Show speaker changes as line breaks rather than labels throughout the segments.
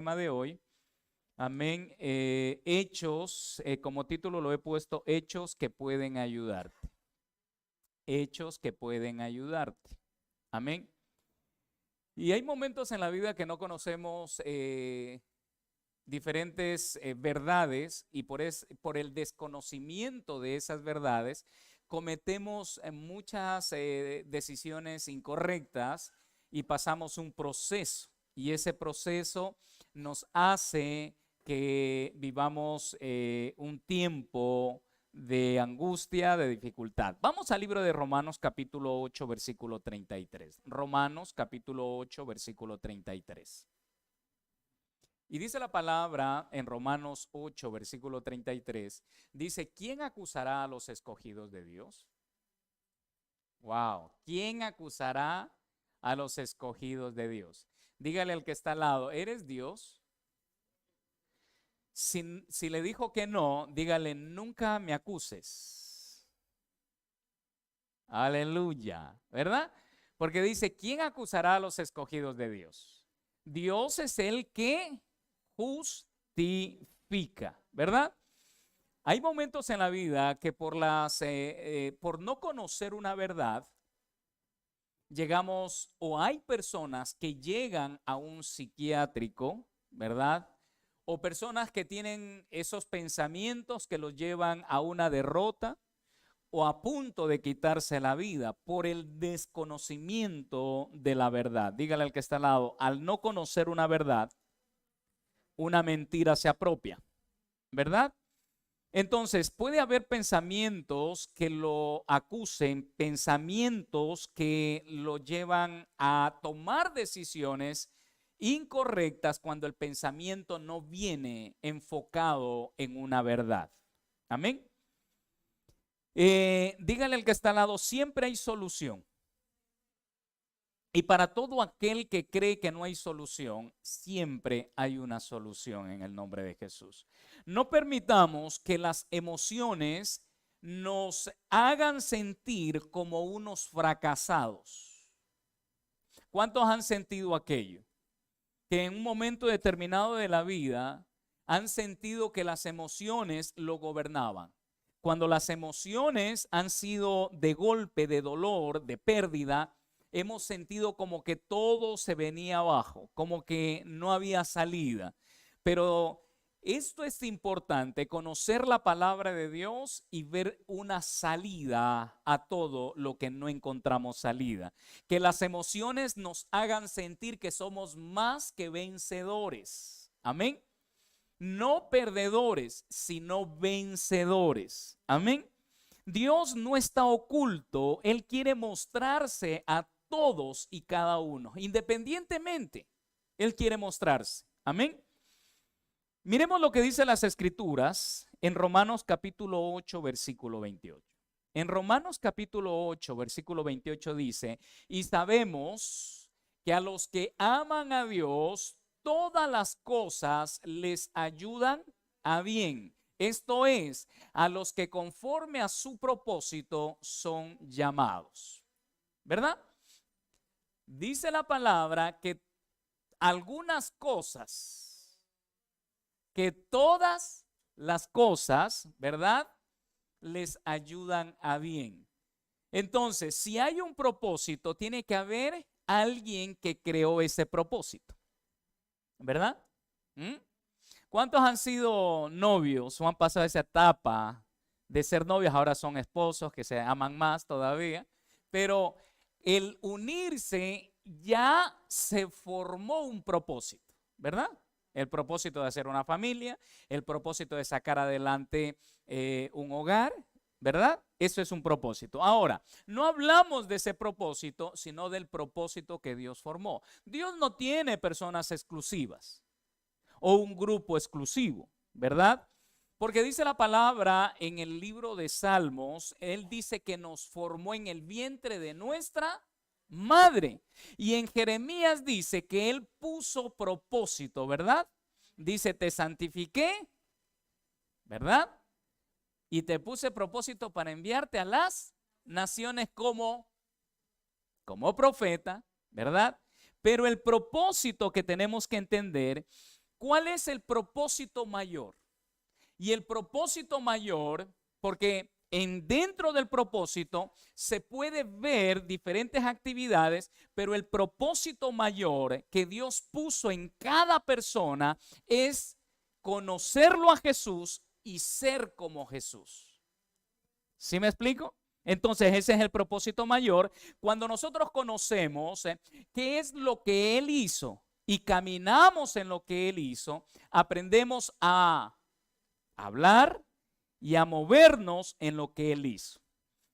tema de hoy. Amén. Hechos, como título lo he puesto, Hechos que pueden ayudarte. Hechos que pueden ayudarte. Amén. Y hay momentos en la vida que no conocemos diferentes verdades y por el desconocimiento de esas verdades cometemos muchas decisiones incorrectas y pasamos un proceso. Y ese proceso nos hace que vivamos un tiempo de angustia, de dificultad. Vamos al libro de Romanos capítulo 8, versículo 33. Romanos capítulo 8, versículo 33. Y dice la palabra en Romanos 8, versículo 33, dice, ¿quién acusará a los escogidos de Dios? Wow, ¿quién acusará a los escogidos de Dios? Dígale al que está al lado, ¿eres Dios? Si le dijo que no, dígale, nunca me acuses. Aleluya, ¿verdad? Porque dice, ¿quién acusará a los escogidos de Dios? Dios es el que justifica, ¿verdad? Hay momentos en la vida que por no conocer una verdad, llegamos o hay personas que llegan a un psiquiátrico, ¿verdad? O personas que tienen esos pensamientos que los llevan a una derrota o a punto de quitarse la vida por el desconocimiento de la verdad. Dígale al que está al lado, al no conocer una verdad, una mentira se apropia, ¿verdad? Entonces, puede haber pensamientos que lo acusen, pensamientos que lo llevan a tomar decisiones incorrectas cuando el pensamiento no viene enfocado en una verdad. Amén. Dígale al que está al lado, siempre hay solución. Y para todo aquel que cree que no hay solución, siempre hay una solución en el nombre de Jesús. No permitamos que las emociones nos hagan sentir como unos fracasados. ¿Cuántos han sentido aquello? Que en un momento determinado de la vida han sentido que las emociones lo gobernaban. Cuando las emociones han sido de golpe, de dolor, de pérdida, hemos sentido como que todo se venía abajo, como que no había salida. Pero esto es importante, conocer la palabra de Dios y ver una salida a todo lo que no encontramos salida. Que las emociones nos hagan sentir que somos más que vencedores. Amén. No perdedores, sino vencedores. Amén. Dios no está oculto, Él quiere mostrarse a todos y cada uno, independientemente, Él quiere mostrarse. Amén. Miremos lo que dice las Escrituras en Romanos capítulo 8, versículo 28. En Romanos capítulo 8, versículo 28 dice, y sabemos que a los que aman a Dios, todas las cosas les ayudan a bien. Esto es, a los que conforme a su propósito son llamados. ¿Verdad? Dice la palabra que algunas cosas, que todas las cosas, ¿verdad? Les ayudan a bien. Entonces, si hay un propósito, tiene que haber alguien que creó ese propósito. ¿Verdad? ¿Cuántos han sido novios o han pasado esa etapa de ser novios? Ahora son esposos que se aman más todavía. Pero el unirse ya se formó un propósito, ¿verdad? El propósito de hacer una familia, el propósito de sacar adelante un hogar, ¿verdad? Eso es un propósito. Ahora, no hablamos de ese propósito, sino del propósito que Dios formó. Dios no tiene personas exclusivas o un grupo exclusivo, ¿verdad? Porque dice la palabra en el libro de Salmos, Él dice que nos formó en el vientre de nuestra madre. Y en Jeremías dice que Él puso propósito, ¿verdad? Dice, te santifiqué, ¿verdad? Y te puse propósito para enviarte a las naciones como profeta, ¿verdad? Pero el propósito que tenemos que entender ¿cuál es el propósito mayor? Y el propósito mayor, porque dentro del propósito se puede ver diferentes actividades, pero el propósito mayor que Dios puso en cada persona es conocerlo a Jesús y ser como Jesús. ¿Sí me explico? Entonces ese es el propósito mayor. Cuando nosotros conocemos qué es lo que Él hizo y caminamos en lo que Él hizo, aprendemos a hablar y a movernos en lo que Él hizo.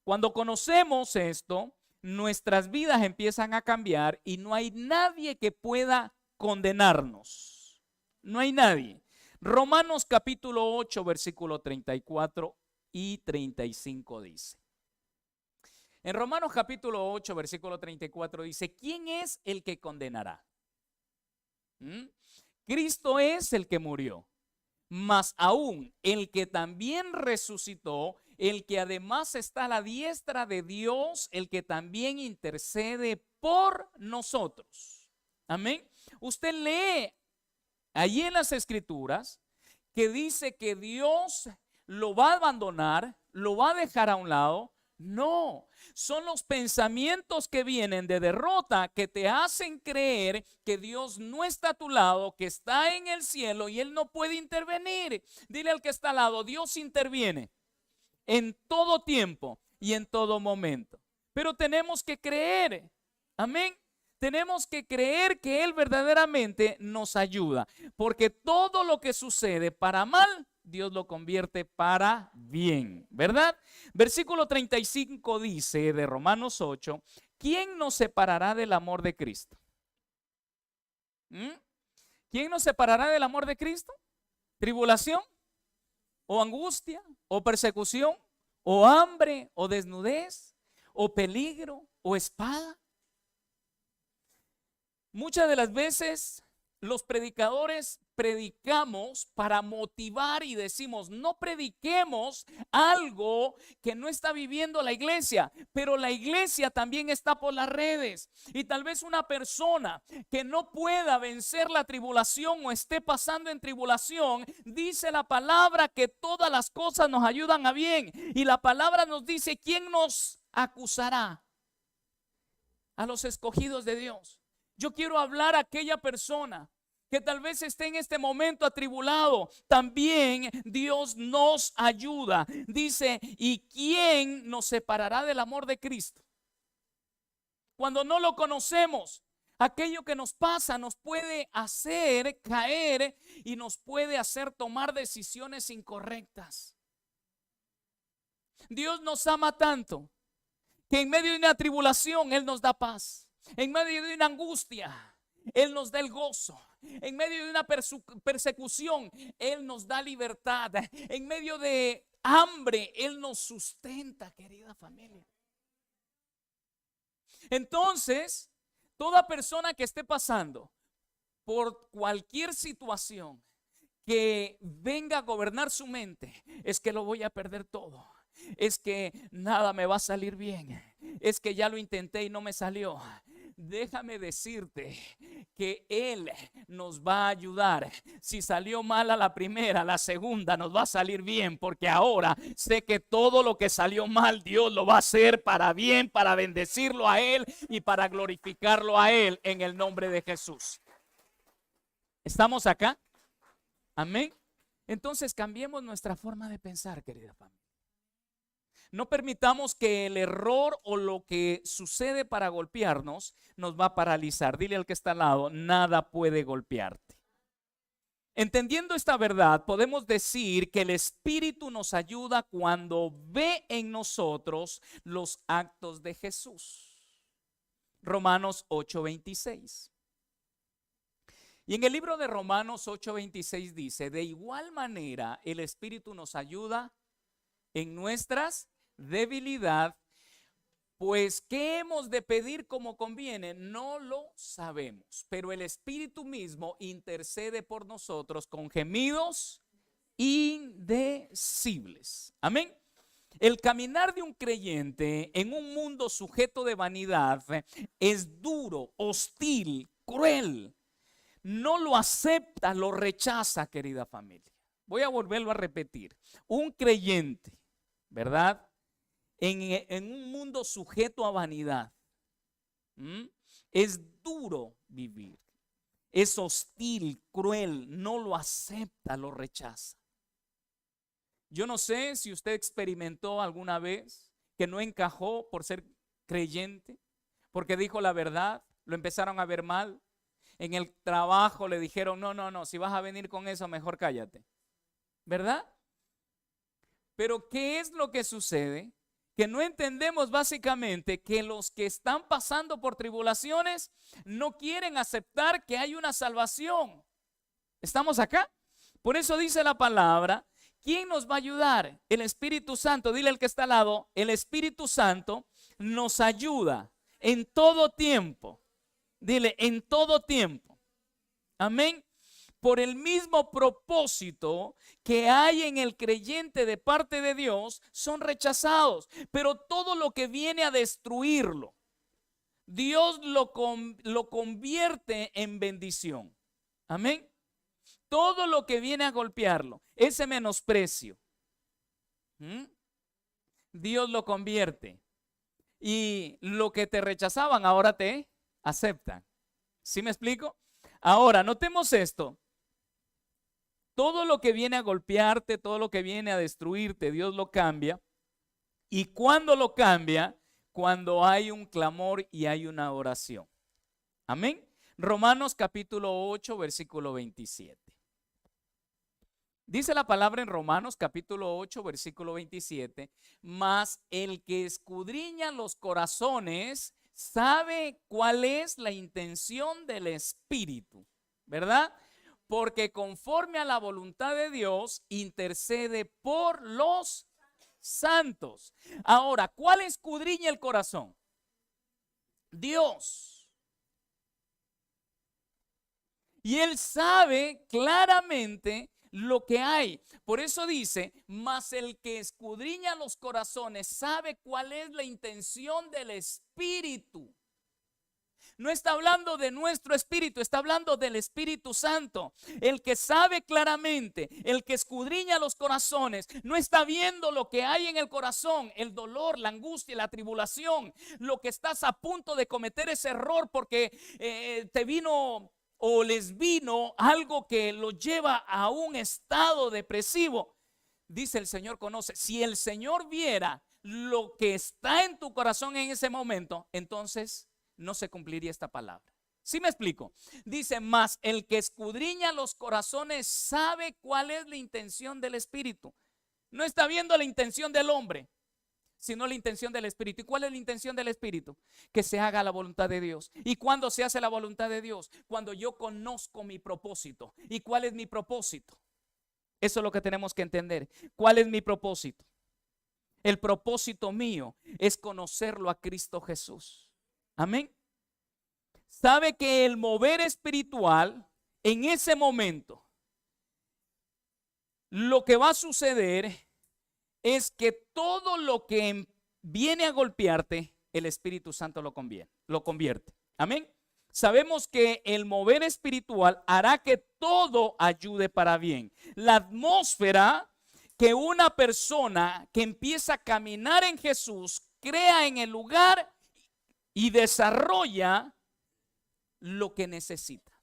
Cuando conocemos esto, nuestras vidas empiezan a cambiar y no hay nadie que pueda condenarnos. No hay nadie. Romanos capítulo 8, versículo 34 y 35 dice. En Romanos capítulo 8, versículo 34 dice, ¿quién es el que condenará? Cristo es el que murió, mas aún el que también resucitó, el que además está a la diestra de Dios, el que también intercede por nosotros. Amén. Usted lee allí en las Escrituras que dice que Dios lo va a abandonar, lo va a dejar a un lado. No, son los pensamientos que vienen de derrota que te hacen creer que Dios no está a tu lado, que está en el cielo y Él no puede intervenir. Dile al que está al lado, Dios interviene en todo tiempo y en todo momento. Pero tenemos que creer, amén. Tenemos que creer que Él verdaderamente nos ayuda, porque todo lo que sucede para mal, Dios lo convierte para bien, ¿verdad? Versículo 35 dice de Romanos 8, ¿quién nos separará del amor de Cristo? ¿Quién nos separará del amor de Cristo? ¿Tribulación? ¿O angustia? ¿O persecución? ¿O hambre? ¿O desnudez? ¿O peligro? ¿O espada? Muchas de las veces los predicadores predicamos para motivar y decimos, no prediquemos algo que no está viviendo la iglesia, pero la iglesia también está por las redes. Y tal vez una persona que no pueda vencer la tribulación o esté pasando en tribulación, dice la palabra que todas las cosas nos ayudan a bien. Y la palabra nos dice, ¿quién nos acusará? A los escogidos de Dios. Yo quiero hablar a aquella persona que tal vez esté en este momento atribulado. También Dios nos ayuda. Dice, ¿y quién nos separará del amor de Cristo? Cuando no lo conocemos, aquello que nos pasa nos puede hacer caer y nos puede hacer tomar decisiones incorrectas. Dios nos ama tanto que en medio de una tribulación Él nos da paz. En medio de una angustia, Él nos da el gozo. En medio de una persecución, Él nos da libertad. En medio de hambre, Él nos sustenta, querida familia. Entonces, toda persona que esté pasando por cualquier situación que venga a gobernar su mente, es que lo voy a perder todo. Es que nada me va a salir bien. Es que ya lo intenté y no me salió. Déjame decirte que Él nos va a ayudar. Si salió mal a la primera, la segunda nos va a salir bien, porque ahora sé que todo lo que salió mal Dios lo va a hacer para bien, para bendecirlo a Él y para glorificarlo a Él en el nombre de Jesús. ¿Estamos acá? Amén. Entonces cambiemos nuestra forma de pensar, querida familia. No permitamos que el error o lo que sucede para golpearnos nos va a paralizar. Dile al que está al lado, nada puede golpearte. Entendiendo esta verdad, podemos decir que el Espíritu nos ayuda cuando ve en nosotros los actos de Jesús. Romanos 8:26. Y en el libro de Romanos 8:26 dice, de igual manera el Espíritu nos ayuda en nuestras debilidad, pues ¿qué hemos de pedir como conviene? No lo sabemos, pero el Espíritu mismo intercede por nosotros con gemidos indecibles. Amén. El caminar de un creyente en un mundo sujeto de vanidad es duro, hostil, cruel. no lo acepta, lo rechaza, querida familia. Voy a volverlo a repetir. Un creyente, ¿verdad? En un mundo sujeto a vanidad, es duro vivir. Es hostil, cruel, no lo acepta, lo rechaza. Yo no sé si usted experimentó alguna vez que no encajó por ser creyente, porque dijo la verdad, lo empezaron a ver mal. En el trabajo le dijeron, no, si vas a venir con eso, mejor cállate. ¿Verdad? Pero ¿qué es lo que sucede? Que no entendemos básicamente que los que están pasando por tribulaciones no quieren aceptar que hay una salvación. ¿Estamos acá? Por eso dice la palabra, ¿quién nos va a ayudar? El Espíritu Santo. Dile al que está al lado, el Espíritu Santo nos ayuda en todo tiempo. Dile, en todo tiempo. Amén. Por el mismo propósito que hay en el creyente de parte de Dios, son rechazados. Pero todo lo que viene a destruirlo, Dios lo convierte en bendición. Amén. Todo lo que viene a golpearlo, ese menosprecio, Dios lo convierte. Y lo que te rechazaban ahora te aceptan. ¿Sí me explico? Ahora, notemos esto. Todo lo que viene a golpearte, todo lo que viene a destruirte, Dios lo cambia. ¿Y cuándo lo cambia? Cuando hay un clamor y hay una oración. Amén. Romanos capítulo 8, versículo 27. Dice la palabra en Romanos capítulo 8, versículo 27. Mas el que escudriña los corazones sabe cuál es la intención del Espíritu, ¿verdad? Porque conforme a la voluntad de Dios intercede por los santos. Ahora, ¿cuál escudriña el corazón? Dios. Y Él sabe claramente lo que hay. Por eso dice, mas el que escudriña los corazones sabe cuál es la intención del Espíritu. No está hablando de nuestro espíritu, está hablando del Espíritu Santo. El que sabe claramente, el que escudriña los corazones, no está viendo lo que hay en el corazón, el dolor, la angustia, la tribulación, lo que estás a punto de cometer ese error porque te vino o les vino algo que lo lleva a un estado depresivo. Dice el Señor conoce. Si el Señor viera lo que está en tu corazón en ese momento, entonces no se cumpliría esta palabra. ¿Sí me explico? Dice, mas el que escudriña los corazones sabe cuál es la intención del Espíritu. No está viendo la intención del hombre, sino la intención del Espíritu. ¿Y cuál es la intención del Espíritu? Que se haga la voluntad de Dios. ¿Y cuándo se hace la voluntad de Dios? Cuando yo conozco mi propósito. ¿Y cuál es mi propósito? Eso es lo que tenemos que entender. ¿Cuál es mi propósito? El propósito mío es conocerlo a Cristo Jesús. Amén. Sabe que el mover espiritual en ese momento, lo que va a suceder es que todo lo que viene a golpearte, el Espíritu Santo lo convierte. Amén. Sabemos que el mover espiritual hará que todo ayude para bien. La atmósfera que una persona que empieza a caminar en Jesús crea en el lugar y desarrolla lo que necesita.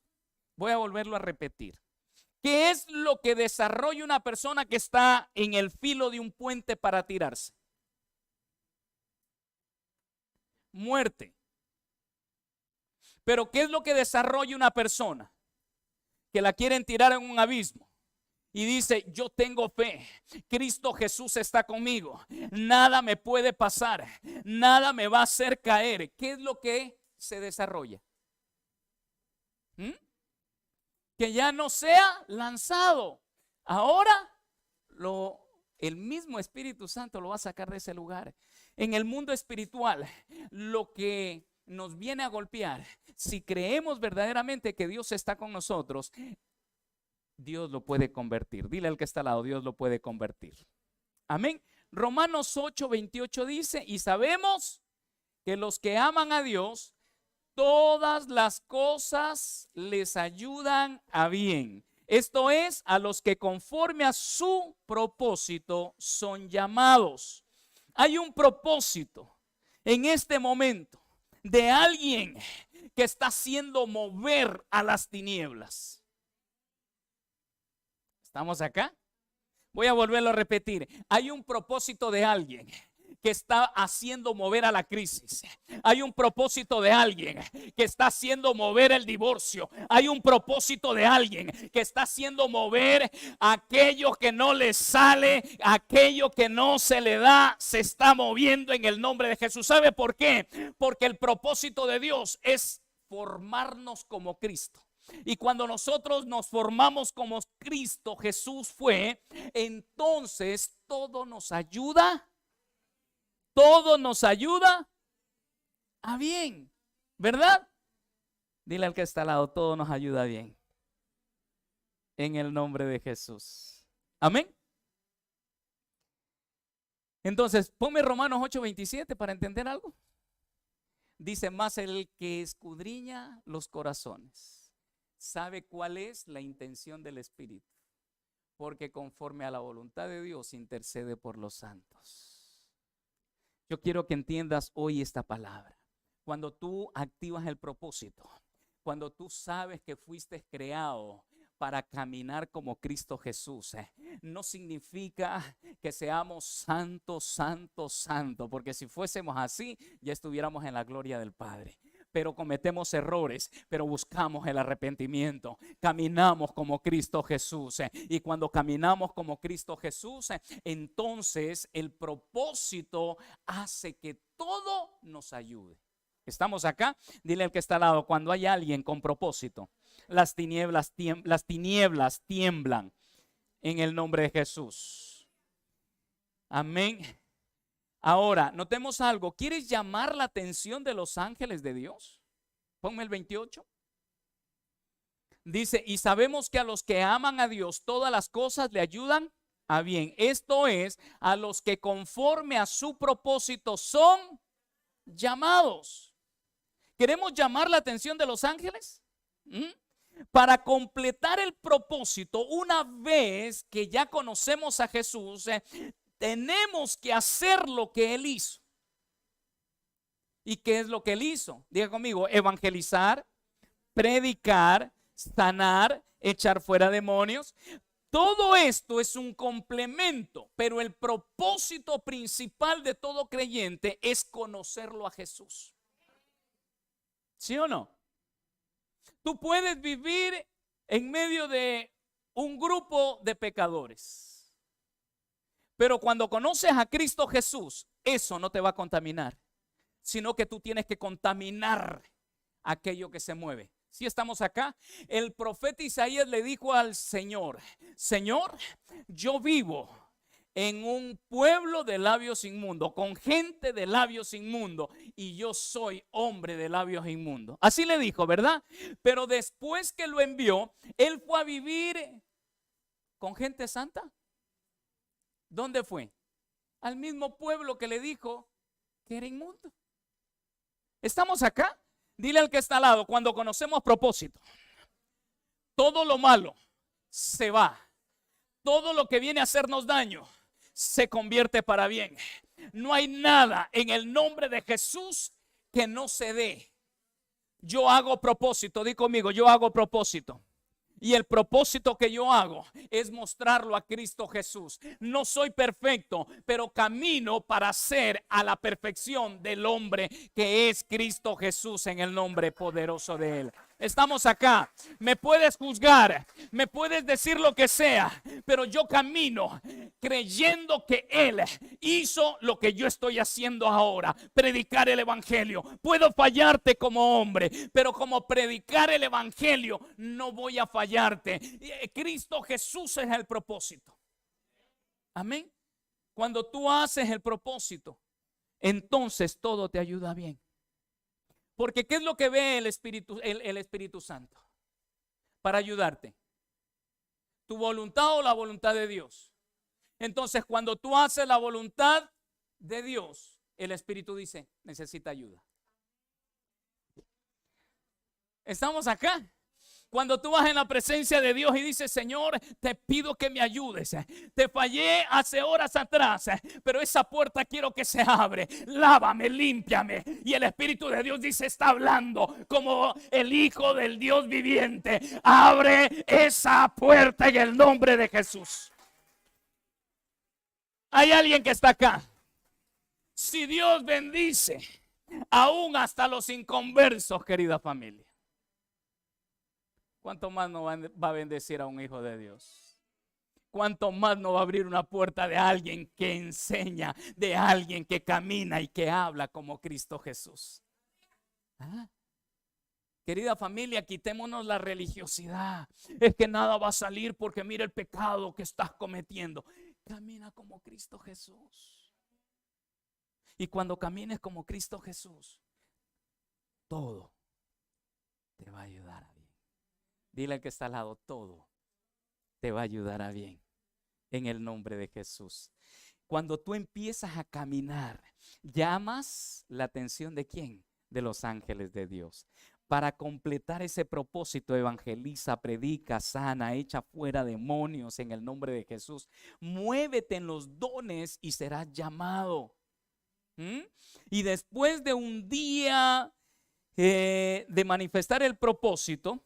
Voy a volverlo a repetir. ¿Qué es lo que desarrolla una persona que está en el filo de un puente para tirarse? Muerte. Pero ¿qué es lo que desarrolla una persona que la quieren tirar en un abismo? Y dice, yo tengo fe, Cristo Jesús está conmigo, nada me puede pasar, nada me va a hacer caer. ¿Qué es lo que se desarrolla? Que ya no sea lanzado. Ahora el mismo Espíritu Santo lo va a sacar de ese lugar. En el mundo espiritual, lo que nos viene a golpear, si creemos verdaderamente que Dios está con nosotros, Dios lo puede convertir. Dile al que está al lado, Dios lo puede convertir. Amén. Romanos 8, 28 dice, y sabemos que los que aman a Dios, todas las cosas les ayudan a bien. Esto es, a los que conforme a su propósito son llamados. Hay un propósito en este momento de alguien que está haciendo mover a las tinieblas. ¿Estamos acá? Voy a volverlo a repetir. Hay un propósito de alguien que está haciendo mover a la crisis. Hay un propósito de alguien que está haciendo mover el divorcio. Hay un propósito de alguien que está haciendo mover aquello que no le sale, aquello que no se le da, se está moviendo en el nombre de Jesús. ¿Sabe por qué? Porque el propósito de Dios es formarnos como Cristo. Y cuando nosotros nos formamos como Cristo Jesús fue, entonces todo nos ayuda a bien, ¿verdad? Dile al que está al lado, todo nos ayuda bien. En el nombre de Jesús. Amén. Entonces, ponme Romanos 8:27 para entender algo. Dice, más el que escudriña los corazones sabe cuál es la intención del Espíritu, porque conforme a la voluntad de Dios intercede por los santos. Yo quiero que entiendas hoy esta palabra. Cuando tú activas el propósito, cuando tú sabes que fuiste creado para caminar como Cristo Jesús, no significa que seamos santos, santos, santos, porque si fuésemos así, ya estuviéramos en la gloria del Padre. Pero cometemos errores, pero buscamos el arrepentimiento. Caminamos como Cristo Jesús. Y cuando caminamos como Cristo Jesús, entonces el propósito hace que todo nos ayude. ¿Estamos acá? Dile al que está al lado, cuando hay alguien con propósito, las tinieblas tiemblan en el nombre de Jesús. Amén. Ahora, notemos algo. ¿Quieres llamar la atención de los ángeles de Dios? Ponme el 28. Dice, y sabemos que a los que aman a Dios todas las cosas le ayudan a bien. Esto es, a los que conforme a su propósito son llamados. ¿Queremos llamar la atención de los ángeles? Para completar el propósito, una vez que ya conocemos a Jesús, tenemos que hacer lo que Él hizo. ¿Y qué es lo que Él hizo? Diga conmigo, evangelizar, predicar, sanar, echar fuera demonios. Todo esto es un complemento, pero el propósito principal de todo creyente es conocerlo a Jesús. ¿Sí o no? Tú puedes vivir en medio de un grupo de pecadores. Pero cuando conoces a Cristo Jesús, eso no te va a contaminar, sino que tú tienes que contaminar aquello que se mueve. Si estamos acá, el profeta Isaías le dijo al Señor, Señor, yo vivo en un pueblo de labios inmundos, con gente de labios inmundos, y yo soy hombre de labios inmundos. Así le dijo, ¿verdad? Pero después que lo envió, él fue a vivir con gente santa. ¿Dónde fue? Al mismo pueblo que le dijo que era inmundo. ¿Estamos acá? Dile al que está al lado, cuando conocemos propósito, todo lo malo se va. Todo lo que viene a hacernos daño se convierte para bien. No hay nada en el nombre de Jesús que no se dé. Yo hago propósito, di conmigo, yo hago propósito. Y el propósito que yo hago es mostrarlo a Cristo Jesús. No soy perfecto, pero camino para ser a la perfección del hombre que es Cristo Jesús, en el nombre poderoso de Él. Estamos acá. Me puedes juzgar, me puedes decir lo que sea, pero yo camino creyendo que Él hizo lo que yo estoy haciendo ahora, predicar el evangelio. Puedo fallarte como hombre, pero como predicar el evangelio no voy a fallarte. Cristo Jesús es el propósito. Amén. Cuando tú haces el propósito, entonces todo te ayuda bien. Porque ¿qué es lo que ve el Espíritu Santo para ayudarte? ¿Tu voluntad o la voluntad de Dios? Entonces, cuando tú haces la voluntad de Dios, el Espíritu dice, necesita ayuda. ¿Estamos acá? Cuando tú vas en la presencia de Dios y dices, Señor, te pido que me ayudes. Te fallé hace horas atrás, pero esa puerta quiero que se abre. Lávame, límpiame. Y el Espíritu de Dios dice, está hablando como el Hijo del Dios viviente. Abre esa puerta en el nombre de Jesús. Hay alguien que está acá. Si Dios bendice, aún hasta los inconversos, querida familia, ¿cuánto más no va a bendecir a un hijo de Dios? ¿Cuánto más no va a abrir una puerta de alguien que enseña, de alguien que camina y que habla como Cristo Jesús? ¿Ah? Querida familia, quitémonos la religiosidad. Es que nada va a salir porque mira el pecado que estás cometiendo. Camina como Cristo Jesús. Y cuando camines como Cristo Jesús, todo te va a ayudar a bien. Dile al que está al lado, todo te va a ayudar a bien. En el nombre de Jesús. Cuando tú empiezas a caminar, llamas la atención ¿de quién? De los ángeles de Dios. Para completar ese propósito, evangeliza, predica, sana, echa fuera demonios en el nombre de Jesús. Muévete en los dones y serás llamado. Y después de un día de manifestar el propósito,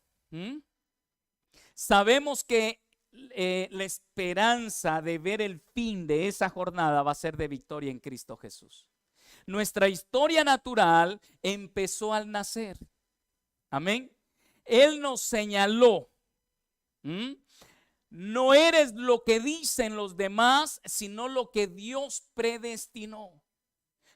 sabemos que la esperanza de ver el fin de esa jornada va a ser de victoria en Cristo Jesús. Nuestra historia natural empezó al nacer. Amén. Él nos señaló. No eres lo que dicen los demás, sino lo que Dios predestinó.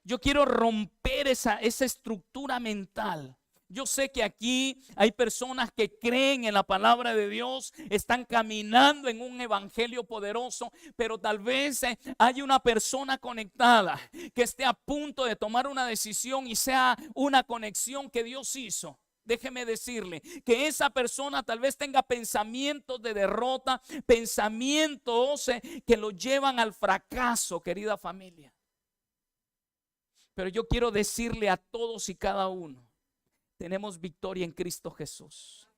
Yo quiero romper esa estructura mental. Yo sé que aquí hay personas que creen en la palabra de Dios, están caminando en un evangelio poderoso, pero tal vez hay una persona conectada que esté a punto de tomar una decisión y sea una conexión que Dios hizo. Déjeme decirle que esa persona tal vez tenga pensamientos de derrota, pensamientos que lo llevan al fracaso, querida familia. Pero yo quiero decirle a todos y cada uno, tenemos victoria en Cristo Jesús.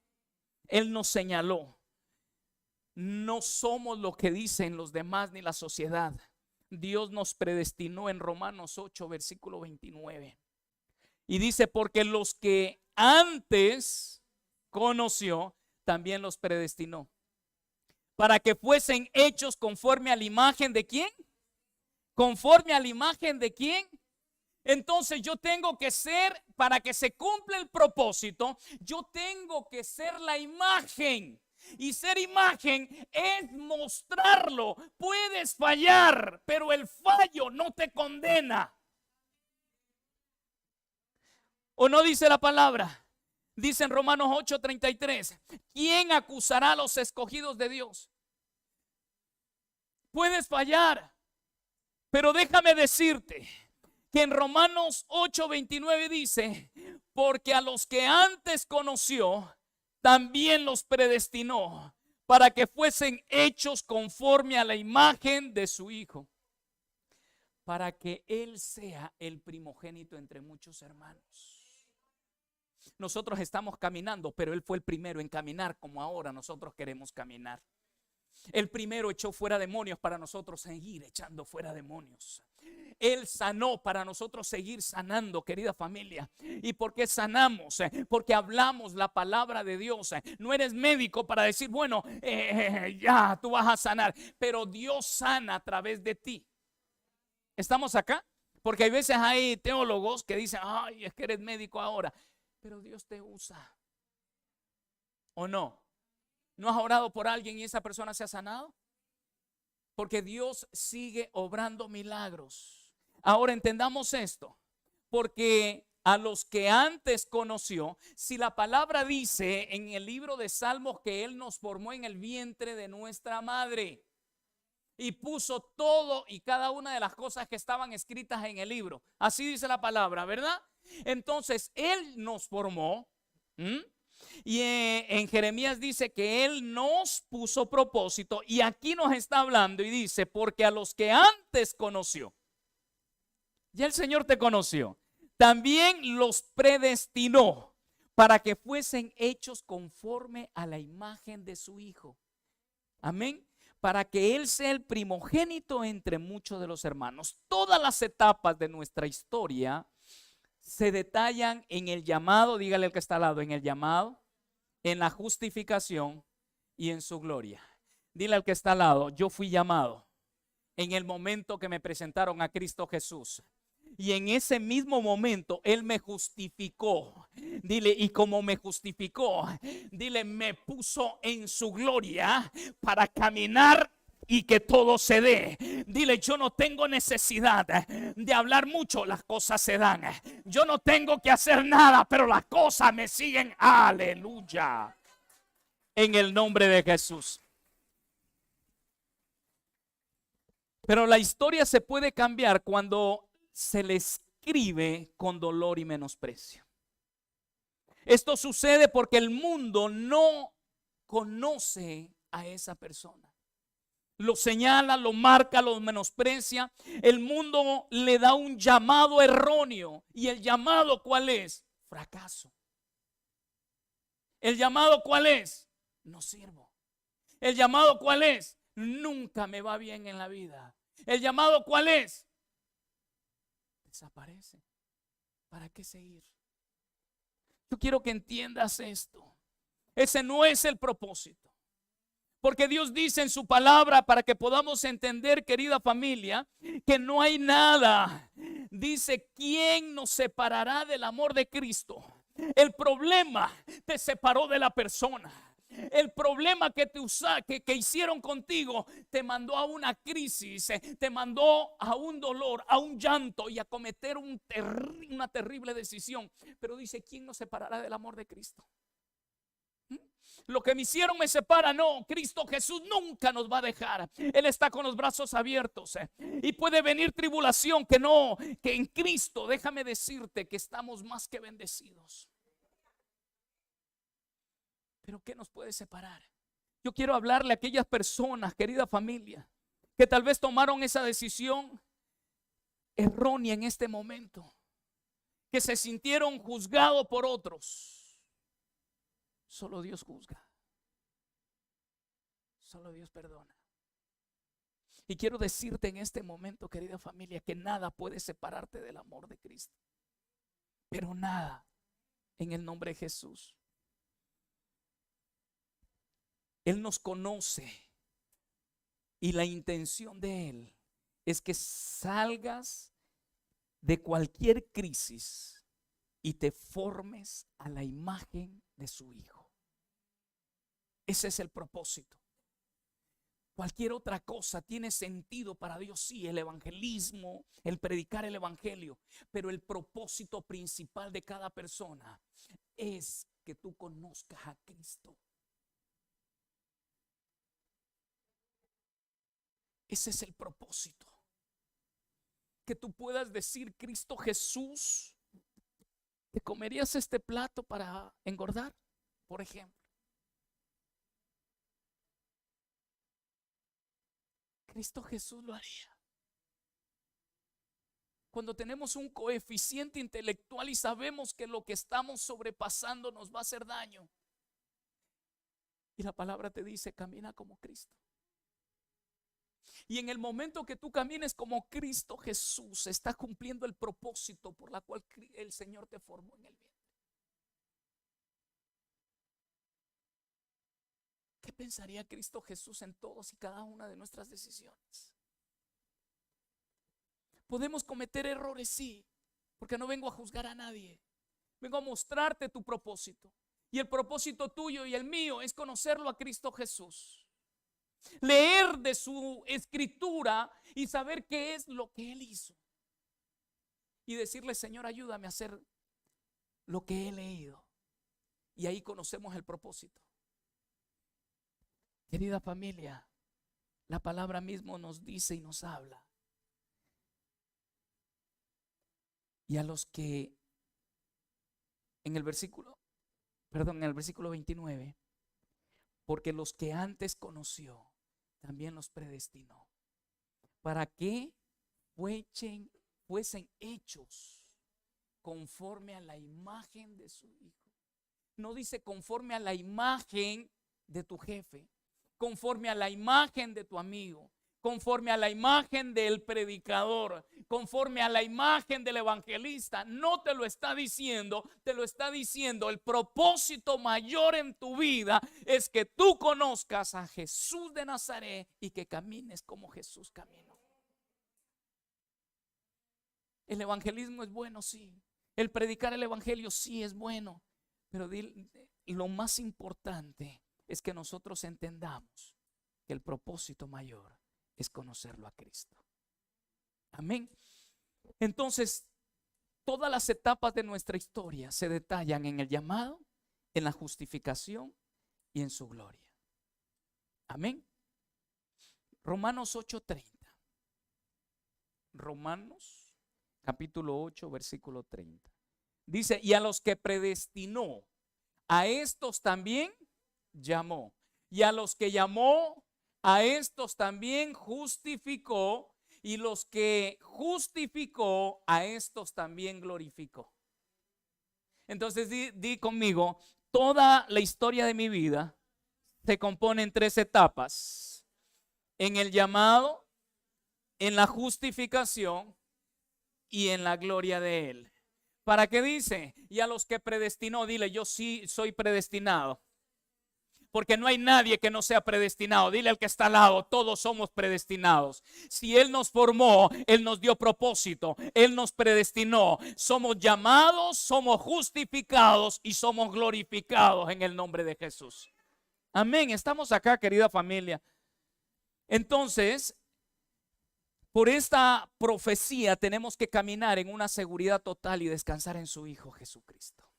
Él nos señaló. No somos lo que dicen los demás ni la sociedad. Dios nos predestinó en Romanos 8, versículo 29. Y dice, porque los que antes conoció, también los predestinó. Para que fuesen hechos conforme a la imagen de ¿quién? Conforme a la imagen de ¿quién? Entonces yo tengo que ser, para que se cumpla el propósito, yo tengo que ser la imagen. Y ser imagen es mostrarlo. Puedes fallar, pero el fallo no te condena. ¿O no dice la palabra? Dice en Romanos 8:33, ¿quién acusará a los escogidos de Dios? Puedes fallar, pero déjame decirte que en Romanos 8:29 dice, porque a los que antes conoció, también los predestinó para que fuesen hechos conforme a la imagen de su Hijo, para que Él sea el primogénito entre muchos hermanos. Nosotros estamos caminando, pero Él fue el primero en caminar como ahora nosotros queremos caminar. El primero echó fuera demonios para nosotros seguir echando fuera demonios. Él sanó para nosotros seguir sanando, querida familia. ¿Y por qué sanamos? Porque hablamos la palabra de Dios. No eres médico para decir, bueno, ya tú vas a sanar, pero Dios sana a través de ti. ¿Estamos acá? Porque hay veces hay teólogos que dicen, ay, es que eres médico ahora, pero Dios te usa. ¿O no? ¿No has orado por alguien y esa persona se ha sanado? Porque Dios sigue obrando milagros. Ahora entendamos esto, porque a los que antes conoció, si la palabra dice en el libro de Salmos que Él nos formó en el vientre de nuestra madre y puso todo y cada una de las cosas que estaban escritas en el libro, así dice la palabra, ¿verdad? Entonces Él nos formó. Y en Jeremías dice que Él nos puso propósito, y aquí nos está hablando y dice, porque a los que antes conoció, ya el Señor te conoció, también los predestinó para que fuesen hechos conforme a la imagen de su Hijo. Amén. Para que Él sea el primogénito entre muchos de los hermanos. Todas las etapas de nuestra historia se detallan en el llamado, dígale al que está al lado, en el llamado, en la justificación y en su gloria. Dile al que está al lado, yo fui llamado en el momento que me presentaron a Cristo Jesús. Y en ese mismo momento Él me justificó. Dile, y como me justificó, dile, me puso en su gloria para caminar y que todo se dé. Dile, yo no tengo necesidad de hablar mucho, las cosas se dan. Yo no tengo que hacer nada, pero las cosas me siguen. Aleluya. En el nombre de Jesús. Pero la historia se puede cambiar cuando se le escribe con dolor y menosprecio. Esto sucede porque el mundo no conoce a esa persona. Lo señala, lo marca, lo menosprecia. El mundo le da un llamado erróneo. ¿Y el llamado cuál es? Fracaso. ¿El llamado cuál es? No sirvo. ¿El llamado cuál es? Nunca me va bien en la vida. ¿El llamado cuál es? Desaparece. ¿Para qué seguir? Yo quiero que entiendas esto. Ese no es el propósito. Porque Dios dice en su palabra, para que podamos entender, querida familia, que no hay nada. Dice, ¿quién nos separará del amor de Cristo? El problema te separó de la persona. El problema que hicieron contigo te mandó a una crisis, te mandó a un dolor, a un llanto y a cometer una terrible decisión. Pero dice, ¿quién nos separará del amor de Cristo? Lo que me hicieron me separa. No, Cristo Jesús nunca nos va a dejar. Él está con los brazos abiertos. Y puede venir tribulación, que en Cristo, déjame decirte que estamos más que bendecidos. Pero ¿qué nos puede separar? Yo quiero hablarle a aquellas personas, querida familia, que tal vez tomaron esa decisión errónea en este momento, que se sintieron juzgados por otros. Solo Dios juzga. Solo Dios perdona. Y quiero decirte en este momento, querida familia, que nada puede separarte del amor de Cristo. Pero nada, en el nombre de Jesús. Él nos conoce y la intención de Él es que salgas de cualquier crisis y te formes a la imagen de su Hijo. Ese es el propósito. Cualquier otra cosa tiene sentido para Dios, sí, el evangelismo, el predicar el evangelio, pero el propósito principal de cada persona es que tú conozcas a Cristo. Ese es el propósito. Que tú puedas decir, Cristo Jesús, ¿te comerías este plato para engordar? Por ejemplo. Cristo Jesús lo haría. Cuando tenemos un coeficiente intelectual y sabemos que lo que estamos sobrepasando nos va a hacer daño. Y la palabra te dice, camina como Cristo. Y en el momento que tú camines como Cristo Jesús, está cumpliendo el propósito por la cual el Señor te formó en el vientre. ¿Qué pensaría Cristo Jesús en todos y cada una de nuestras decisiones? Podemos cometer errores, sí, porque no vengo a juzgar a nadie. Vengo a mostrarte tu propósito. Y el propósito tuyo y el mío es conocerlo a Cristo Jesús. Leer de su escritura y saber qué es lo que Él hizo. Y decirle, Señor, ayúdame a hacer lo que he leído. Y ahí conocemos el propósito. Querida familia, la palabra mismo nos dice y nos habla. Y a los que en el versículo 29, porque los que antes conoció, también los predestinó, para que fuesen hechos conforme a la imagen de su Hijo. No dice conforme a la imagen de tu jefe, conforme a la imagen de tu amigo, conforme a la imagen del predicador, conforme a la imagen del evangelista. No te lo está diciendo, te lo está diciendo el propósito mayor en tu vida es que tú conozcas a Jesús de Nazaret y que camines como Jesús caminó. El evangelismo es bueno, sí. El predicar el evangelio sí es bueno. Pero lo más importante es que nosotros entendamos que el propósito mayor es conocerlo a Cristo. Amén. Entonces, todas las etapas de nuestra historia se detallan en el llamado, en la justificación y en su gloria. Amén. Romanos 8:30. Romanos capítulo 8, versículo 30. Dice, y a los que predestinó, a estos también llamó. Y a los que llamó, a estos también justificó. Y los que justificó, a estos también glorificó. Entonces di conmigo, toda la historia de mi vida se compone en 3 etapas. En el llamado, en la justificación y en la gloria de Él. ¿Para qué dice? Y a los que predestinó, dile, yo sí soy predestinado. Porque no hay nadie que no sea predestinado. Dile al que está al lado, todos somos predestinados. Si Él nos formó, Él nos dio propósito, Él nos predestinó. Somos llamados, somos justificados y somos glorificados en el nombre de Jesús. Amén, estamos acá, querida familia. Entonces, por esta profecía tenemos que caminar en una seguridad total y descansar en su Hijo Jesucristo.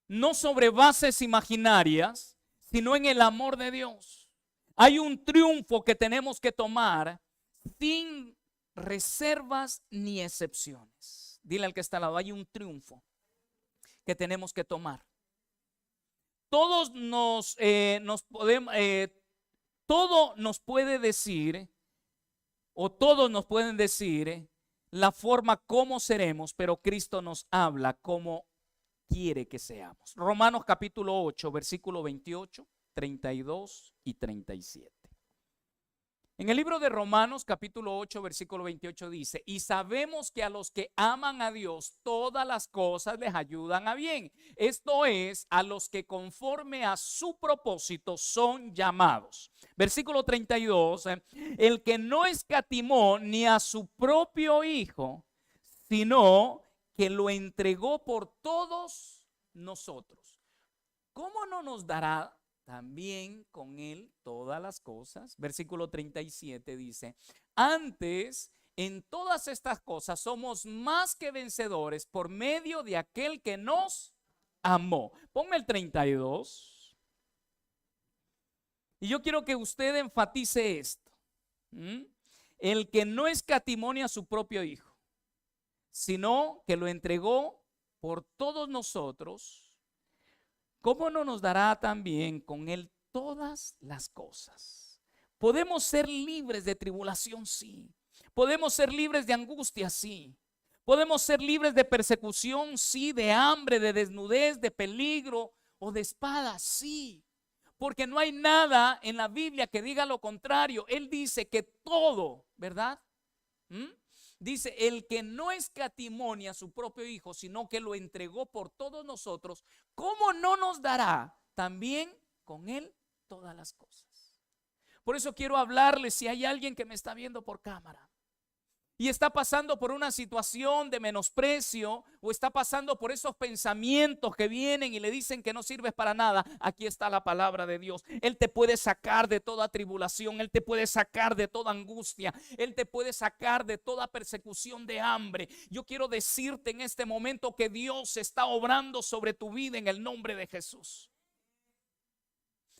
No sobre bases imaginarias, sino en el amor de Dios. Hay un triunfo que tenemos que tomar sin reservas ni excepciones. Dile al que está al lado, hay un triunfo que tenemos que tomar. Todos todo nos puede decir, o todos nos pueden decir la forma como seremos, pero Cristo nos habla como quiere que seamos. Romanos capítulo 8, versículo 28, 32 y 37. En el libro de Romanos capítulo 8, versículo 28 dice, y sabemos que a los que aman a Dios, todas las cosas les ayudan a bien. Esto es, a los que conforme a su propósito son llamados. Versículo 32, el que no escatimó ni a su propio Hijo, sino que lo entregó por todos nosotros. ¿Cómo no nos dará también con Él todas las cosas? Versículo 37 dice, antes en todas estas cosas somos más que vencedores por medio de aquel que nos amó. Ponme el 32. Y yo quiero que usted enfatice esto. El que no escatimó a su propio Hijo, sino que lo entregó por todos nosotros, ¿cómo no nos dará también con Él todas las cosas? Podemos ser libres de tribulación, sí. Podemos ser libres de angustia, sí. Podemos ser libres de persecución, sí. De hambre, de desnudez, de peligro o de espada, sí. Porque no hay nada en la Biblia que diga lo contrario. Él dice que todo, ¿verdad? Dice, el que no escatimó a su propio Hijo, sino que lo entregó por todos nosotros, ¿cómo no nos dará también con Él todas las cosas? Por eso quiero hablarles, si hay alguien que me está viendo por cámara y está pasando por una situación de menosprecio o está pasando por esos pensamientos que vienen y le dicen que no sirves para nada, aquí está la palabra de Dios. Él te puede sacar de toda tribulación, Él te puede sacar de toda angustia, Él te puede sacar de toda persecución de hambre. Yo quiero decirte en este momento que Dios está obrando sobre tu vida en el nombre de Jesús.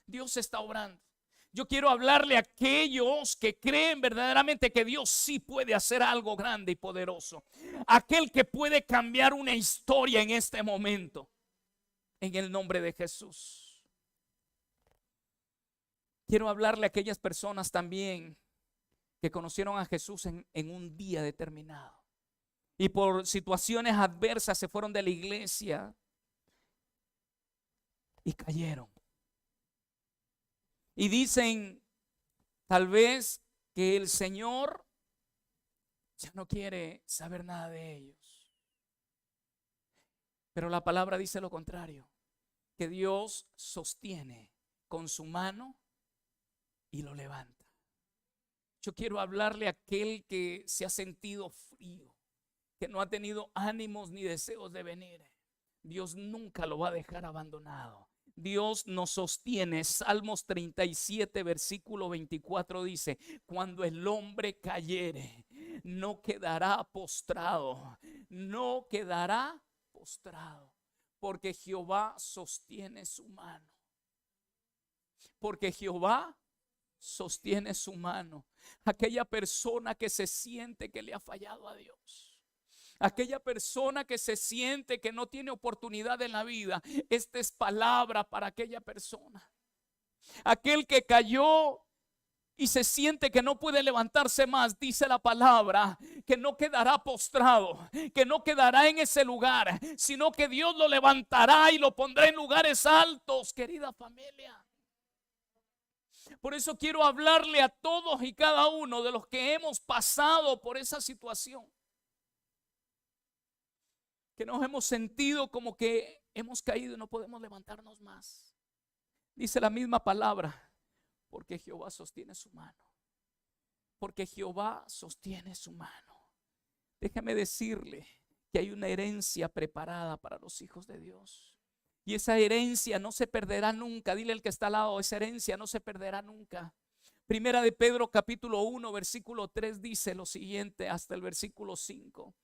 Dios está obrando. Yo quiero hablarle a aquellos que creen verdaderamente que Dios sí puede hacer algo grande y poderoso. Aquel que puede cambiar una historia en este momento. En el nombre de Jesús. Quiero hablarle a aquellas personas también que conocieron a Jesús en un día determinado. Y por situaciones adversas se fueron de la iglesia. y cayeron. Y dicen tal vez que el Señor ya no quiere saber nada de ellos. Pero la palabra dice lo contrario, que Dios sostiene con su mano y lo levanta. Yo quiero hablarle a aquel que se ha sentido frío, que no ha tenido ánimos ni deseos de venir. Dios nunca lo va a dejar abandonado. Dios nos sostiene. Salmos 37, versículo 24 dice: cuando el hombre cayere, no quedará postrado, no quedará postrado, porque Jehová sostiene su mano. Porque Jehová sostiene su mano. Aquella persona que se siente que le ha fallado a Dios, aquella persona que se siente que no tiene oportunidad en la vida, esta es palabra para aquella persona. Aquel que cayó y se siente que no puede levantarse más, dice la palabra que no quedará postrado, que no quedará en ese lugar, sino que Dios lo levantará y lo pondrá en lugares altos, querida familia. Por eso quiero hablarle a todos y cada uno de los que hemos pasado por esa situación, que nos hemos sentido como que hemos caído y no podemos levantarnos más. Dice la misma palabra: porque Jehová sostiene su mano. Porque Jehová sostiene su mano. Déjame decirle que hay una herencia preparada para los hijos de Dios. Y esa herencia no se perderá nunca. Dile al que está al lado: esa herencia no se perderá nunca. Primera de Pedro capítulo 1 versículo 3 dice lo siguiente hasta el versículo 5.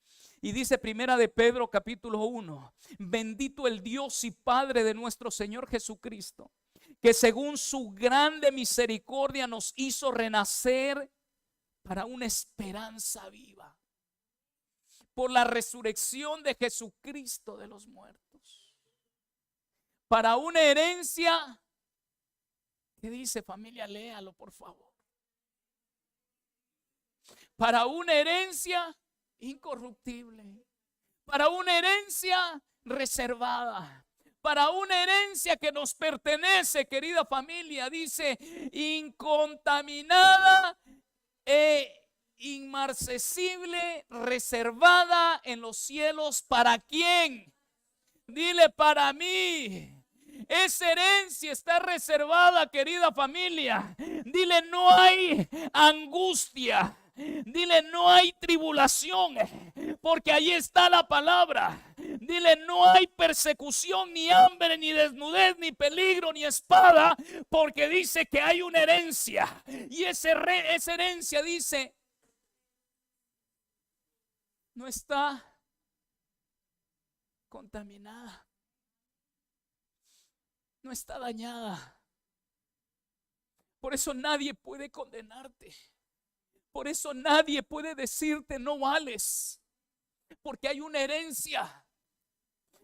Y dice Primera de Pedro capítulo 1: bendito el Dios y Padre de nuestro Señor Jesucristo, que según su grande misericordia nos hizo renacer para una esperanza viva, por la resurrección de Jesucristo de los muertos, para una herencia. ¿Qué dice, familia? Léalo por favor. Para una herencia incorruptible, para una herencia reservada, para una herencia que nos pertenece, querida familia. Dice: incontaminada e inmarcesible, reservada en los cielos. ¿Para quién? Dile: para mí. Esa herencia está reservada, querida familia. Dile: no hay angustia. Dile: no hay tribulación, porque ahí está la palabra. Dile: no hay persecución, ni hambre, ni desnudez, ni peligro, ni espada, porque dice que hay una herencia. Y esa herencia, dice, no está contaminada, no está dañada. Por eso nadie puede condenarte. Por eso nadie puede decirte no vales, porque hay una herencia.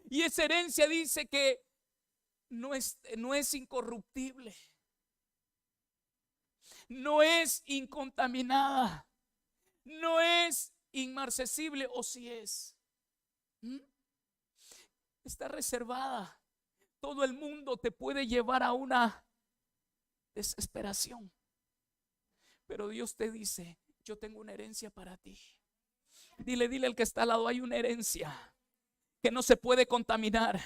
Y esa herencia dice que no es incorruptible, no es incontaminada, no es inmarcesible. O si es, está reservada. Todo el mundo te puede llevar a una desesperación, pero Dios te dice: yo tengo una herencia para ti. Dile al que está al lado: hay una herencia que no se puede contaminar.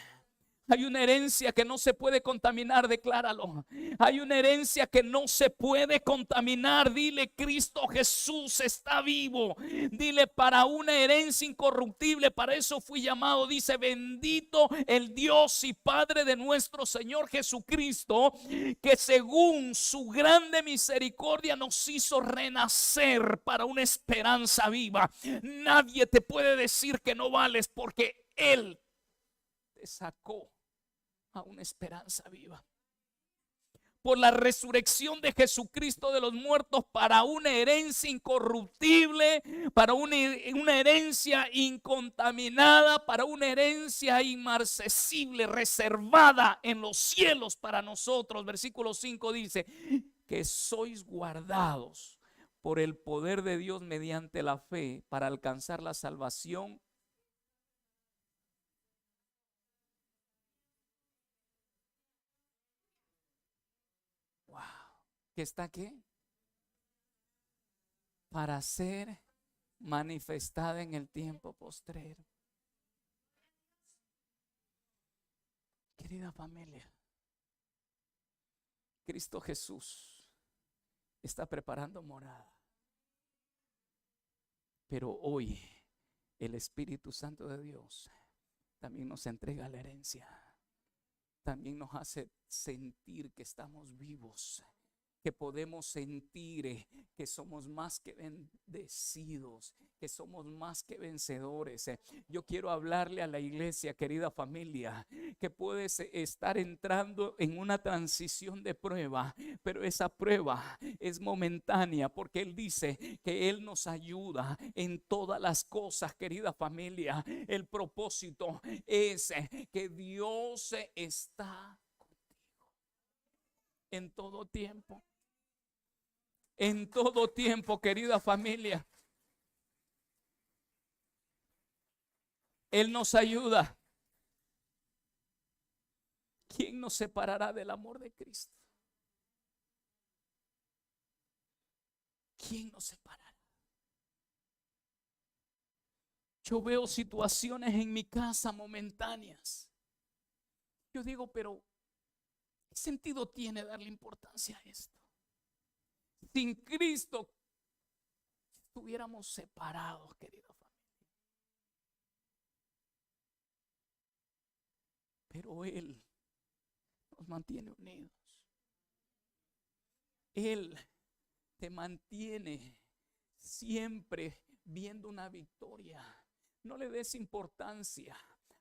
Hay una herencia que no se puede contaminar. Decláralo: hay una herencia que no se puede contaminar. Dile: Cristo Jesús está vivo. Dile: para una herencia incorruptible, para eso fui llamado. Dice: bendito el Dios y Padre de nuestro Señor Jesucristo, que según su grande misericordia nos hizo renacer para una esperanza viva. Nadie te puede decir que no vales, porque Él te sacó a una esperanza viva. Por la resurrección de Jesucristo de los muertos, para una herencia incorruptible, para una herencia incontaminada, para una herencia inmarcesible, reservada en los cielos para nosotros. Versículo 5 dice: que sois guardados por el poder de Dios mediante la fe, para alcanzar la salvación ¿Que está qué? Para ser manifestada en el tiempo postrero. Querida familia, Cristo Jesús está preparando morada. Pero hoy el Espíritu Santo de Dios también nos entrega la herencia. También nos hace sentir que estamos vivos, que podemos sentir que somos más que bendecidos, que somos más que vencedores. Yo quiero hablarle a la iglesia, querida familia, que puedes estar entrando en una transición de prueba, pero esa prueba es momentánea, porque Él dice que Él nos ayuda en todas las cosas, querida familia. El propósito es que Dios está en todo tiempo. En todo tiempo, querida familia. Él nos ayuda. ¿Quién nos separará del amor de Cristo? ¿Quién nos separará? Yo veo situaciones en mi casa momentáneas. Yo digo, pero ¿qué sentido tiene darle importancia a esto? Sin Cristo estuviéramos separados, querida familia. Pero Él nos mantiene unidos. Él te mantiene siempre viendo una victoria. No le des importancia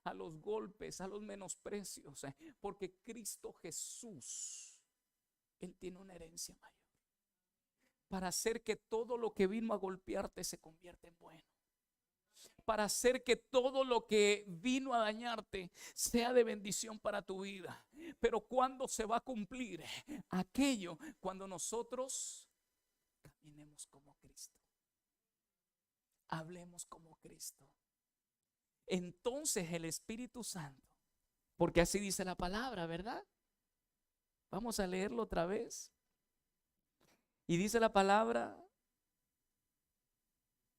a los golpes, a los menosprecios, porque Cristo Jesús, Él tiene una herencia mayor, para hacer que todo lo que vino a golpearte se convierta en bueno, para hacer que todo lo que vino a dañarte sea de bendición para tu vida. Pero ¿cuándo se va a cumplir aquello? Cuando nosotros caminemos como Cristo, hablemos como Cristo. Entonces el Espíritu Santo, porque así dice la palabra, ¿verdad? Vamos a leerlo otra vez. Y dice la palabra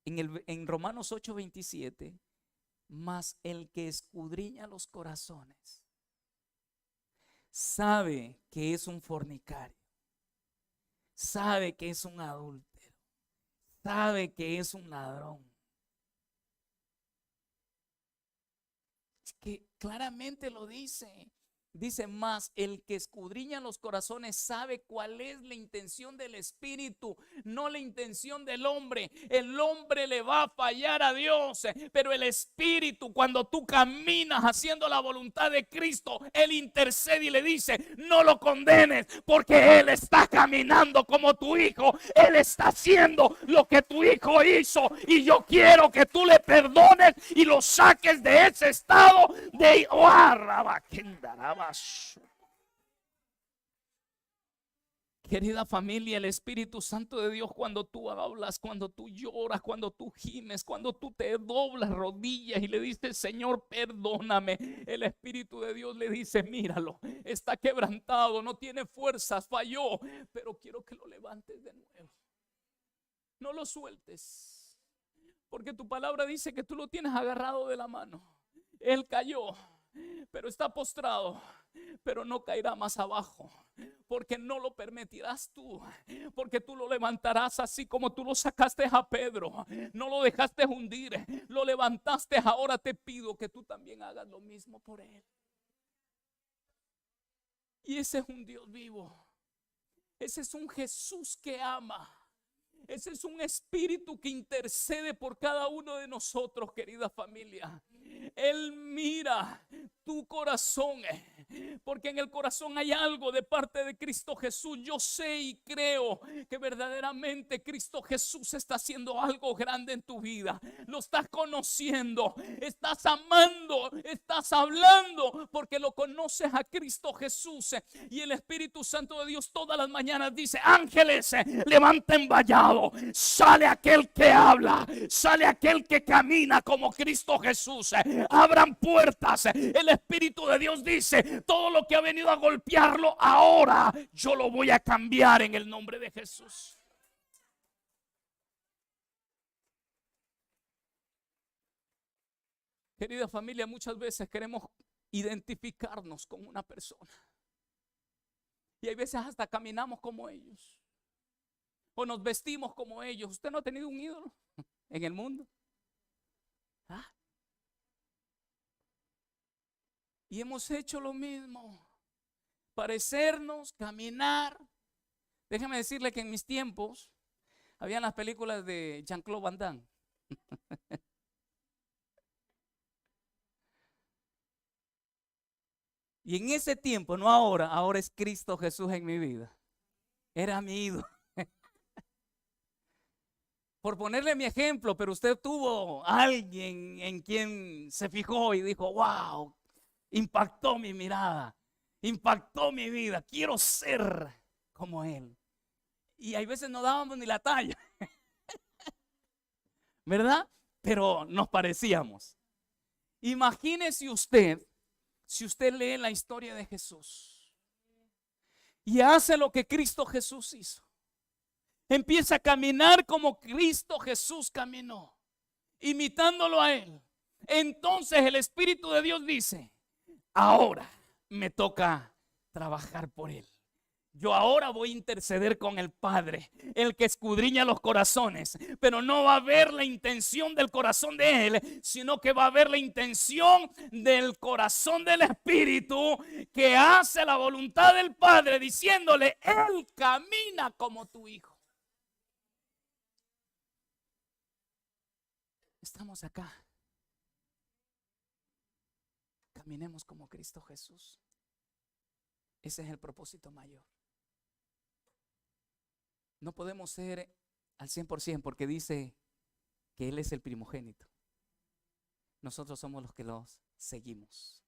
en Romanos 8:27, mas el que escudriña los corazones sabe que es un fornicario, sabe que es un adúltero, sabe que es un ladrón. Es que claramente lo dice. Dice, más el que escudriña los corazones sabe cuál es la intención del Espíritu, no la intención del hombre. El hombre le va a fallar a Dios, pero el Espíritu, cuando tú caminas haciendo la voluntad de Cristo, Él intercede y le dice, no lo condenes, porque Él está caminando como tu hijo. Él está haciendo lo que tu hijo hizo, y yo quiero que tú le perdones y lo saques de ese estado de Querida familia, el Espíritu Santo de Dios, cuando tú hablas, cuando tú lloras, cuando tú gimes, cuando tú te doblas rodillas y le dices, Señor, perdóname, el Espíritu de Dios le dice, míralo, está quebrantado, no tiene fuerzas, falló, pero quiero que lo levantes de nuevo. No lo sueltes, porque tu palabra dice que tú lo tienes agarrado de la mano. Él cayó, pero está postrado, pero no caerá más abajo, porque no lo permitirás tú, porque tú lo levantarás así como tú lo sacaste a Pedro. No lo dejaste hundir, lo levantaste. Ahora te pido que tú también hagas lo mismo por él. Y ese es un Dios vivo, ese es un Jesús que ama, ese es un Espíritu que intercede por cada uno de nosotros, querida familia. Él mira tu corazón, porque en el corazón hay algo de parte de Cristo Jesús. Yo sé y creo que verdaderamente Cristo Jesús está haciendo algo grande en tu vida. Lo estás conociendo, estás amando, estás hablando, porque lo conoces a Cristo Jesús. Y el Espíritu Santo de Dios todas las mañanas dice, ángeles, levanten vallado. Sale aquel que habla, sale aquel que camina como Cristo Jesús. Abran puertas. El Espíritu de Dios dice, todo lo que ha venido a golpearlo, ahora yo lo voy a cambiar en el nombre de Jesús. Querida familia, muchas veces queremos identificarnos con una persona. Y hay veces hasta caminamos como ellos. O nos vestimos como ellos. ¿Usted no ha tenido un ídolo en el mundo? ¿Ah? Y hemos hecho lo mismo. Parecernos, caminar. Déjeme decirle que en mis tiempos habían las películas de Jean-Claude Van Damme. Y en ese tiempo, no ahora, ahora es Cristo Jesús en mi vida. Era mi ídolo. Por ponerle mi ejemplo, pero usted tuvo alguien en quien se fijó y dijo, wow, impactó mi mirada, impactó mi vida, quiero ser como él. Y hay veces no dábamos ni la talla, ¿verdad? Pero nos parecíamos. Imagínese usted, si usted lee la historia de Jesús y hace lo que Cristo Jesús hizo, empieza a caminar como Cristo Jesús caminó, imitándolo a él. Entonces el Espíritu de Dios dice, ahora me toca trabajar por él. Yo ahora voy a interceder con el Padre, el que escudriña los corazones, pero no va a ver la intención del corazón de él, sino que va a ver la intención del corazón del Espíritu, que hace la voluntad del Padre, diciéndole, él camina como tu hijo. Estamos acá. Caminemos como Cristo Jesús. Ese es el propósito mayor. No podemos ser al 100% porque dice que Él es el primogénito. Nosotros somos los que los seguimos.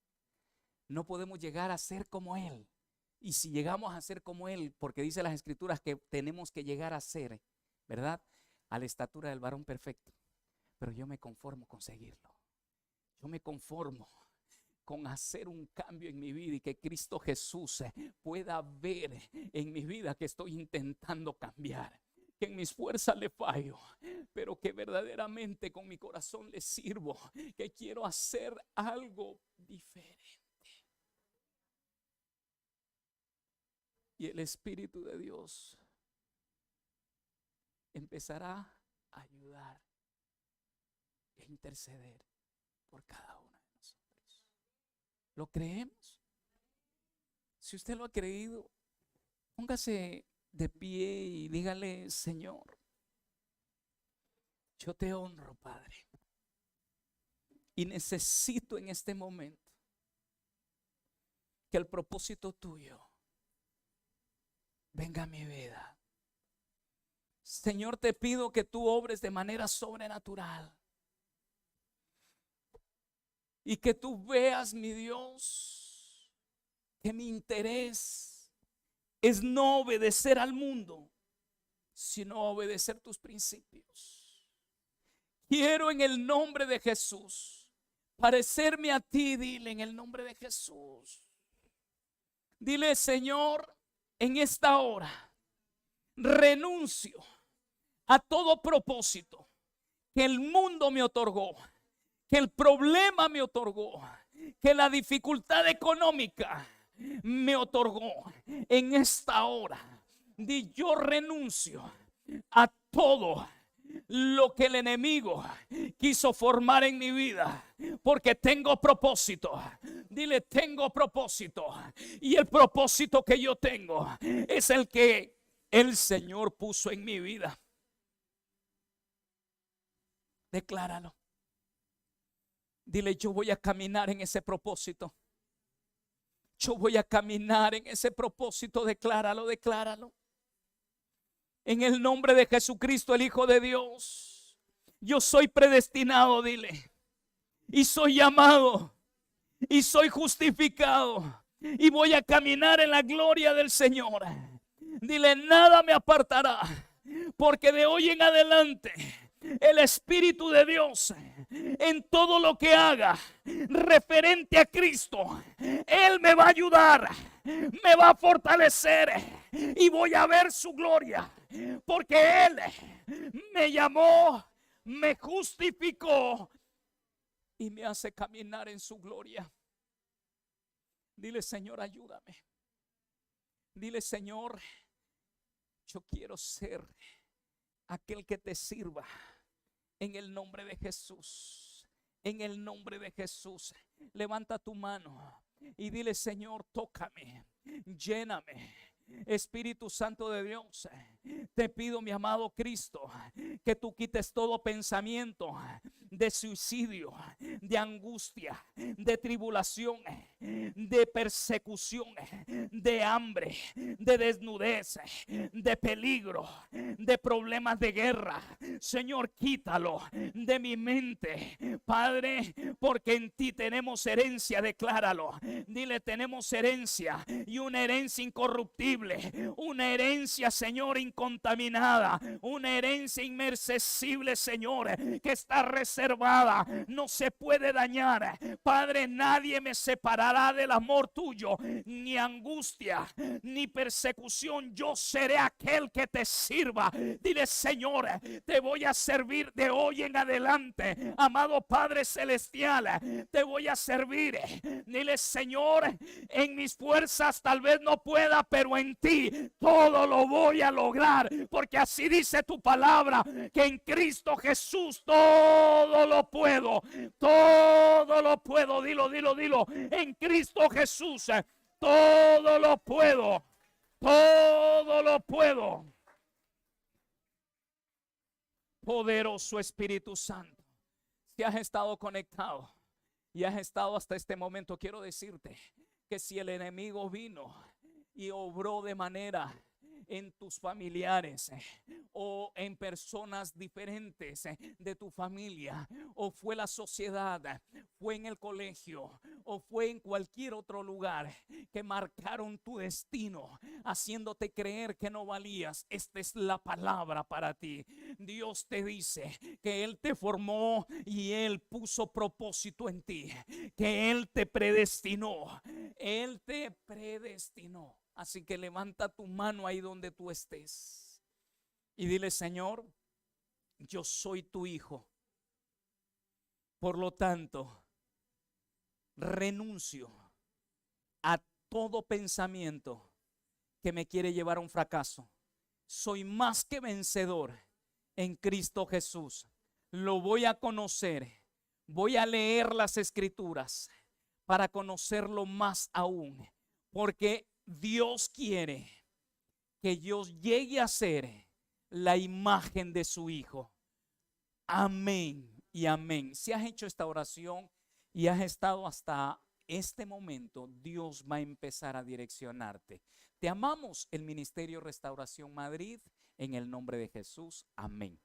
No podemos llegar a ser como Él. Y si llegamos a ser como Él, porque dice las Escrituras que tenemos que llegar a ser, ¿verdad? A la estatura del varón perfecto. Pero yo me conformo con seguirlo. Yo me conformo con hacer un cambio en mi vida y que Cristo Jesús pueda ver en mi vida que estoy intentando cambiar, que en mis fuerzas le fallo, pero que verdaderamente con mi corazón le sirvo, que quiero hacer algo diferente. Y el Espíritu de Dios empezará a ayudar e interceder por cada uno de nosotros. ¿Lo creemos? Si usted lo ha creído, póngase de pie y dígale, Señor, yo te honro, Padre, y necesito en este momento que el propósito tuyo venga a mi vida. Señor, te pido que tú obres de manera sobrenatural y que tú veas, mi Dios, que mi interés es no obedecer al mundo, sino obedecer tus principios. Quiero en el nombre de Jesús parecerme a ti. Dile en el nombre de Jesús. Dile, Señor, en esta hora renuncio a todo propósito que el mundo me otorgó, que el problema me otorgó, que la dificultad económica me otorgó. En esta hora, yo renuncio a todo lo que el enemigo quiso formar en mi vida, porque tengo propósito. Dile, tengo propósito, y el propósito que yo tengo es el que el Señor puso en mi vida. Decláralo. Dile, yo voy a caminar en ese propósito. Yo voy a caminar en ese propósito. Decláralo, decláralo. En el nombre de Jesucristo, el Hijo de Dios. Yo soy predestinado, dile. Y soy llamado. Y soy justificado. Y voy a caminar en la gloria del Señor. Dile, nada me apartará. Porque de hoy en adelante el Espíritu de Dios en todo lo que haga referente a Cristo, Él me va a ayudar, me va a fortalecer y voy a ver su gloria, porque Él me llamó, me justificó y me hace caminar en su gloria. Dile: Señor, ayúdame. Dile: Señor, yo quiero ser aquel que te sirva en el nombre de Jesús. En el nombre de Jesús. Levanta tu mano y dile: Señor, tócame, lléname. Espíritu Santo de Dios, te pido, mi amado Cristo, que tú quites todo pensamiento de suicidio, de angustia, de tribulación, de persecución, de hambre, de desnudez, de peligro, de problemas de guerra. Señor, quítalo de mi mente, Padre, porque en ti tenemos herencia. Decláralo. Dile: tenemos herencia, y una herencia incorruptible, una herencia, Señor, incontaminada, una herencia inmercesible, Señor, que está reservada, no se puede dañar. Padre, nadie me separará del amor tuyo, ni angustia, ni persecución. Yo seré aquel que te sirva. Dile: Señor, te voy a servir de hoy en adelante. Amado Padre Celestial, te voy a servir. Dile: Señor, en mis fuerzas tal vez no pueda, pero en ti todo lo voy a lograr, porque así dice tu palabra, que en Cristo Jesús todo lo puedo. Todo lo puedo. Dilo. En Cristo Jesús todo lo puedo. Todo lo puedo. Poderoso Espíritu Santo, si has estado conectado y has estado hasta este momento, quiero decirte que si el enemigo vino y obró de manera en tus familiares o en personas diferentes de tu familia, o fue la sociedad, fue en el colegio, o fue en cualquier otro lugar que marcaron tu destino, haciéndote creer que no valías, esta es la palabra para ti. Dios te dice que Él te formó y Él puso propósito en ti, que Él te predestinó. Él te predestinó. Así que levanta tu mano ahí donde tú estés y dile: Señor, yo soy tu hijo. Por lo tanto, renuncio a todo pensamiento que me quiere llevar a un fracaso. Soy más que vencedor en Cristo Jesús. Lo voy a conocer. Voy a leer las Escrituras para conocerlo más aún, porque Dios quiere que yo llegue a ser la imagen de su Hijo. Amén y amén. Si has hecho esta oración y has estado hasta este momento, Dios va a empezar a direccionarte. Te amamos, el Ministerio Restauración Madrid, en el nombre de Jesús. Amén.